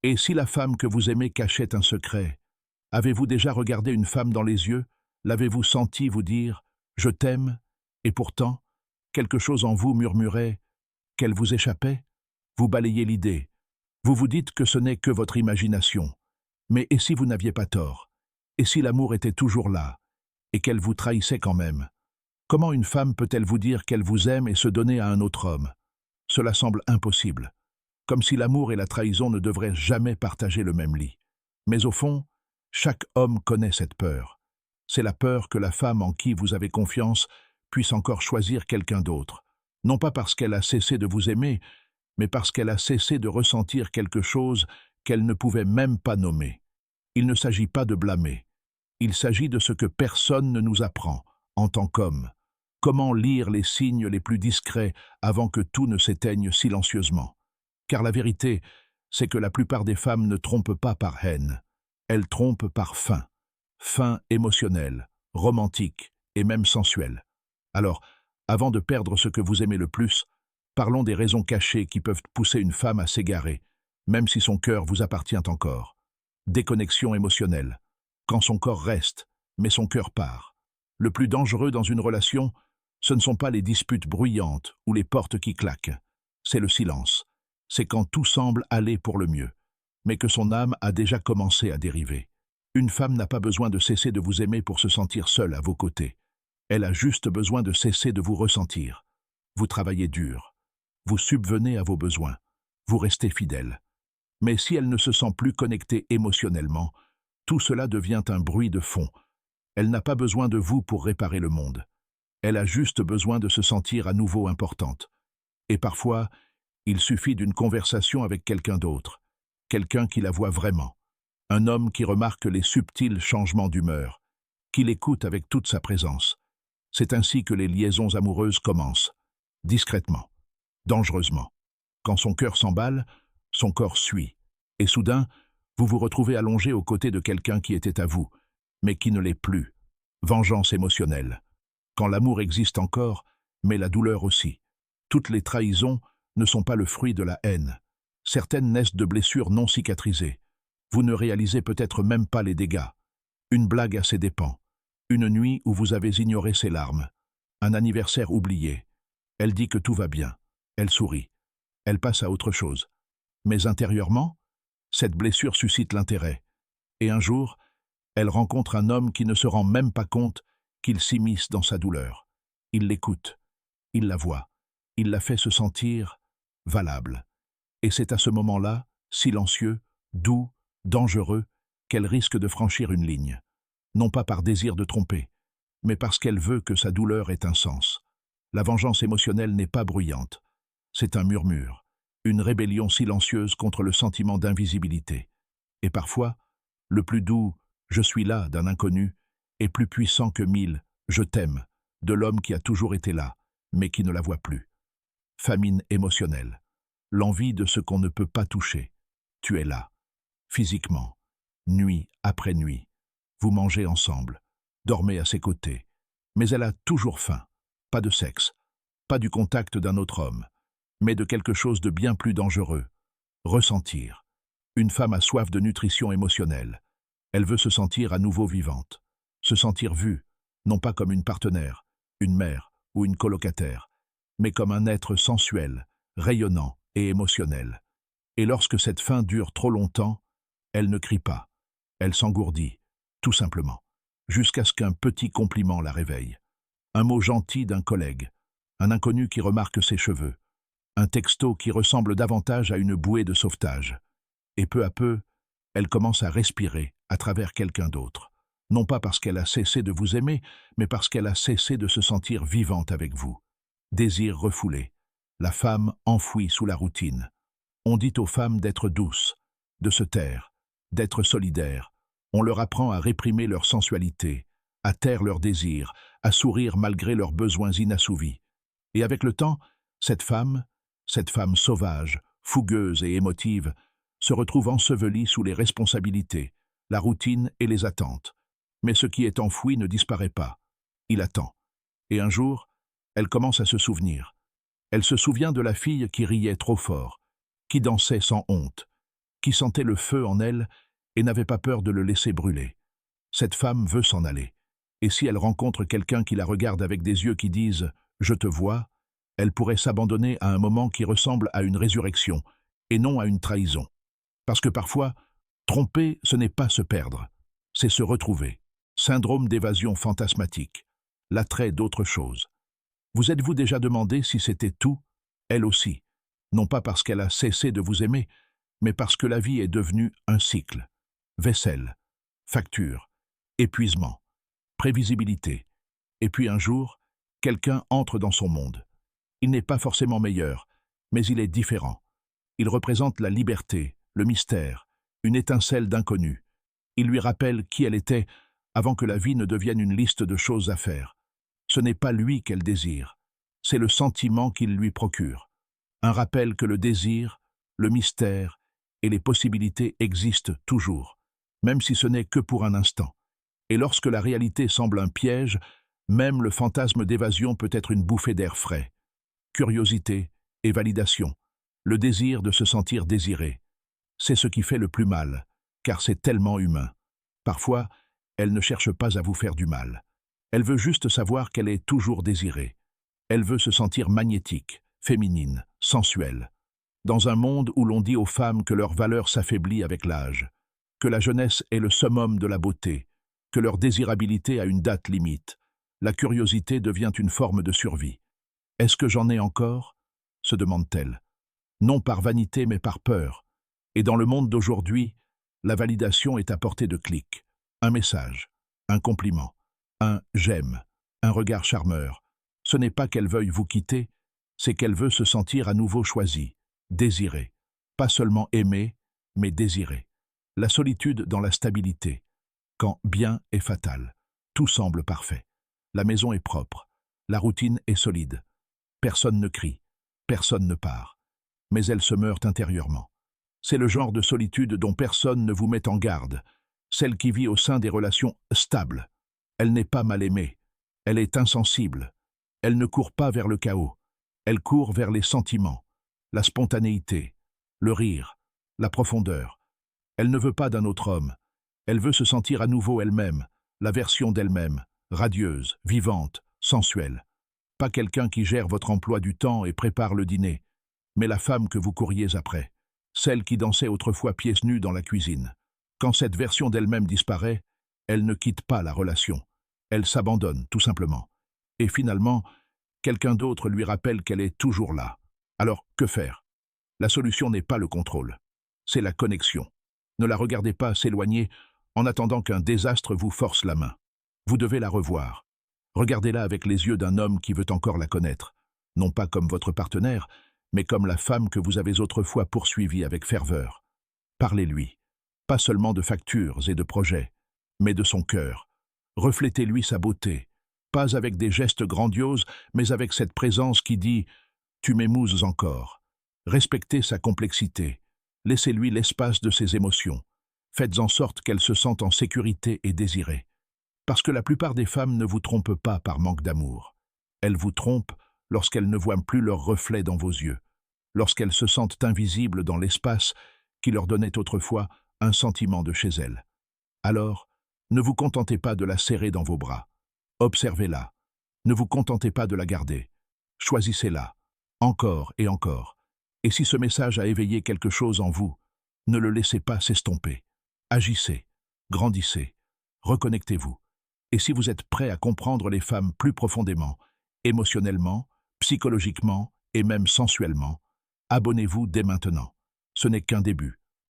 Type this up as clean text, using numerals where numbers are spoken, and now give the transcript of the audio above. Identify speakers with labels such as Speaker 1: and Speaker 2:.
Speaker 1: Et si la femme que vous aimez cachait un secret, avez-vous déjà regardé une femme dans les yeux? L'avez-vous senti vous dire « je t'aime » et pourtant, quelque chose en vous murmurait qu'elle vous échappait? Vous balayez l'idée. Vous vous dites que ce n'est que votre imagination. Mais et si vous n'aviez pas tort? Et si l'amour était toujours là, et qu'elle vous trahissait quand même? Comment une femme peut-elle vous dire qu'elle vous aime et se donner à un autre homme? Cela semble impossible, comme si l'amour et la trahison ne devraient jamais partager le même lit. Mais au fond, chaque homme connaît cette peur. C'est la peur que la femme en qui vous avez confiance puisse encore choisir quelqu'un d'autre, non pas parce qu'elle a cessé de vous aimer, mais parce qu'elle a cessé de ressentir quelque chose qu'elle ne pouvait même pas nommer. Il ne s'agit pas de blâmer. Il s'agit de ce que personne ne nous apprend, en tant qu'homme. Comment lire les signes les plus discrets avant que tout ne s'éteigne silencieusement? Car la vérité, c'est que la plupart des femmes ne trompent pas par haine. Elles trompent par faim. Faim émotionnelle, romantique et même sensuelle. Alors, avant de perdre ce que vous aimez le plus, parlons des raisons cachées qui peuvent pousser une femme à s'égarer, même si son cœur vous appartient encore. Déconnexion émotionnelle. Quand son corps reste, mais son cœur part. Le plus dangereux dans une relation, ce ne sont pas les disputes bruyantes ou les portes qui claquent. C'est le silence. C'est quand tout semble aller pour le mieux, mais que son âme a déjà commencé à dériver. Une femme n'a pas besoin de cesser de vous aimer pour se sentir seule à vos côtés. Elle a juste besoin de cesser de vous ressentir. Vous travaillez dur. Vous subvenez à vos besoins. Vous restez fidèle. Mais si elle ne se sent plus connectée émotionnellement, tout cela devient un bruit de fond. Elle n'a pas besoin de vous pour réparer le monde. Elle a juste besoin de se sentir à nouveau importante. Et parfois, il suffit d'une conversation avec quelqu'un d'autre, quelqu'un qui la voit vraiment, un homme qui remarque les subtils changements d'humeur, qui l'écoute avec toute sa présence. C'est ainsi que les liaisons amoureuses commencent, discrètement, dangereusement. Quand son cœur s'emballe, son corps suit, et soudain, vous vous retrouvez allongé aux côtés de quelqu'un qui était à vous, mais qui ne l'est plus. Vengeance émotionnelle. Quand l'amour existe encore, mais la douleur aussi. Toutes les trahisons ne sont pas le fruit de la haine. Certaines naissent de blessures non cicatrisées. Vous ne réalisez peut-être même pas les dégâts. Une blague à ses dépens. Une nuit où vous avez ignoré ses larmes. Un anniversaire oublié. Elle dit que tout va bien. Elle sourit. Elle passe à autre chose. Mais intérieurement, cette blessure suscite l'intérêt. Et un jour, elle rencontre un homme qui ne se rend même pas compte qu'il s'immisce dans sa douleur. Il l'écoute. Il la voit. Il la fait se sentir valable. Et c'est à ce moment-là, silencieux, doux, dangereux, qu'elle risque de franchir une ligne. Non pas par désir de tromper, mais parce qu'elle veut que sa douleur ait un sens. La vengeance émotionnelle n'est pas bruyante. C'est un murmure, une rébellion silencieuse contre le sentiment d'invisibilité. Et parfois, le plus doux « je suis là » d'un inconnu est plus puissant que 1000 « je t'aime » de l'homme qui a toujours été là, mais qui ne la voit plus. Famine émotionnelle. L'envie de ce qu'on ne peut pas toucher. Tu es là, physiquement, nuit après nuit. Vous mangez ensemble, dormez à ses côtés. Mais elle a toujours faim. Pas de sexe, pas du contact d'un autre homme, mais de quelque chose de bien plus dangereux. Ressentir. Une femme a soif de nutrition émotionnelle. Elle veut se sentir à nouveau vivante. Se sentir vue, non pas comme une partenaire, une mère ou une colocataire, mais comme un être sensuel, rayonnant et émotionnel. Et lorsque cette faim dure trop longtemps, elle ne crie pas. Elle s'engourdit, tout simplement, jusqu'à ce qu'un petit compliment la réveille. Un mot gentil d'un collègue, un inconnu qui remarque ses cheveux, un texto qui ressemble davantage à une bouée de sauvetage. Et peu à peu, elle commence à respirer à travers quelqu'un d'autre. Non pas parce qu'elle a cessé de vous aimer, mais parce qu'elle a cessé de se sentir vivante avec vous. Désir refoulé. La femme enfouie sous la routine. On dit aux femmes d'être douces, de se taire, d'être solidaires. On leur apprend à réprimer leur sensualité, à taire leurs désirs, à sourire malgré leurs besoins inassouvis. Et avec le temps, cette femme sauvage, fougueuse et émotive, se retrouve ensevelie sous les responsabilités, la routine et les attentes. Mais ce qui est enfoui ne disparaît pas. Il attend. Et un jour, elle commence à se souvenir. Elle se souvient de la fille qui riait trop fort, qui dansait sans honte, qui sentait le feu en elle et n'avait pas peur de le laisser brûler. Cette femme veut s'en aller. Et si elle rencontre quelqu'un qui la regarde avec des yeux qui disent « Je te vois », elle pourrait s'abandonner à un moment qui ressemble à une résurrection et non à une trahison. Parce que parfois, tromper, ce n'est pas se perdre, c'est se retrouver. Syndrome d'évasion fantasmatique, l'attrait d'autre chose. Vous êtes-vous déjà demandé si c'était tout? Elle aussi. Non pas parce qu'elle a cessé de vous aimer, mais parce que la vie est devenue un cycle. Vaisselle, facture, épuisement, prévisibilité. Et puis un jour, quelqu'un entre dans son monde. Il n'est pas forcément meilleur, mais il est différent. Il représente la liberté, le mystère, une étincelle d'inconnu. Il lui rappelle qui elle était avant que la vie ne devienne une liste de choses à faire. Ce n'est pas lui qu'elle désire, c'est le sentiment qu'il lui procure. Un rappel que le désir, le mystère et les possibilités existent toujours, même si ce n'est que pour un instant. Et lorsque la réalité semble un piège, même le fantasme d'évasion peut être une bouffée d'air frais. Curiosité et validation, le désir de se sentir désiré. C'est ce qui fait le plus mal, car c'est tellement humain. Parfois, elle ne cherche pas à vous faire du mal. Elle veut juste savoir qu'elle est toujours désirée. Elle veut se sentir magnétique, féminine, sensuelle. Dans un monde où l'on dit aux femmes que leur valeur s'affaiblit avec l'âge, que la jeunesse est le summum de la beauté, que leur désirabilité a une date limite, la curiosité devient une forme de survie. « Est-ce que j'en ai encore ?» se demande-t-elle. Non par vanité mais par peur. Et dans le monde d'aujourd'hui, la validation est à portée de clic. Un message, un compliment, un « j'aime », un regard charmeur. Ce n'est pas qu'elle veuille vous quitter, c'est qu'elle veut se sentir à nouveau choisie, désirée. Pas seulement aimée, mais désirée. La solitude dans la stabilité. Quand bien est fatal, tout semble parfait. La maison est propre, la routine est solide. Personne ne crie, personne ne part. Mais elle se meurt intérieurement. C'est le genre de solitude dont personne ne vous met en garde, celle qui vit au sein des relations stables. Elle n'est pas mal aimée, elle est insensible. Elle ne court pas vers le chaos, elle court vers les sentiments, la spontanéité, le rire, la profondeur. Elle ne veut pas d'un autre homme, elle veut se sentir à nouveau elle-même, la version d'elle-même, radieuse, vivante, sensuelle. Pas quelqu'un qui gère votre emploi du temps et prépare le dîner, mais la femme que vous couriez après, celle qui dansait autrefois pieds nus dans la cuisine. Quand cette version d'elle-même disparaît, elle ne quitte pas la relation. Elle s'abandonne, tout simplement. Et finalement, quelqu'un d'autre lui rappelle qu'elle est toujours là. Alors, que faire? La solution n'est pas le contrôle, c'est la connexion. Ne la regardez pas s'éloigner en attendant qu'un désastre vous force la main. Vous devez la revoir. Regardez-la avec les yeux d'un homme qui veut encore la connaître, non pas comme votre partenaire, mais comme la femme que vous avez autrefois poursuivie avec ferveur. Parlez-lui, pas seulement de factures et de projets, mais de son cœur. Reflétez-lui sa beauté, pas avec des gestes grandioses, mais avec cette présence qui dit « Tu m'émouses encore ». Respectez sa complexité, laissez-lui l'espace de ses émotions, faites en sorte qu'elle se sente en sécurité et désirée. Parce que la plupart des femmes ne vous trompent pas par manque d'amour. Elles vous trompent lorsqu'elles ne voient plus leur reflet dans vos yeux, lorsqu'elles se sentent invisibles dans l'espace qui leur donnait autrefois un sentiment de chez elles. Alors, ne vous contentez pas de la serrer dans vos bras. Observez-la. Ne vous contentez pas de la garder. Choisissez-la, encore et encore. Et si ce message a éveillé quelque chose en vous, ne le laissez pas s'estomper. Agissez, grandissez, reconnectez-vous. Et si vous êtes prêt à comprendre les femmes plus profondément, émotionnellement, psychologiquement et même sensuellement, abonnez-vous dès maintenant. Ce n'est qu'un début.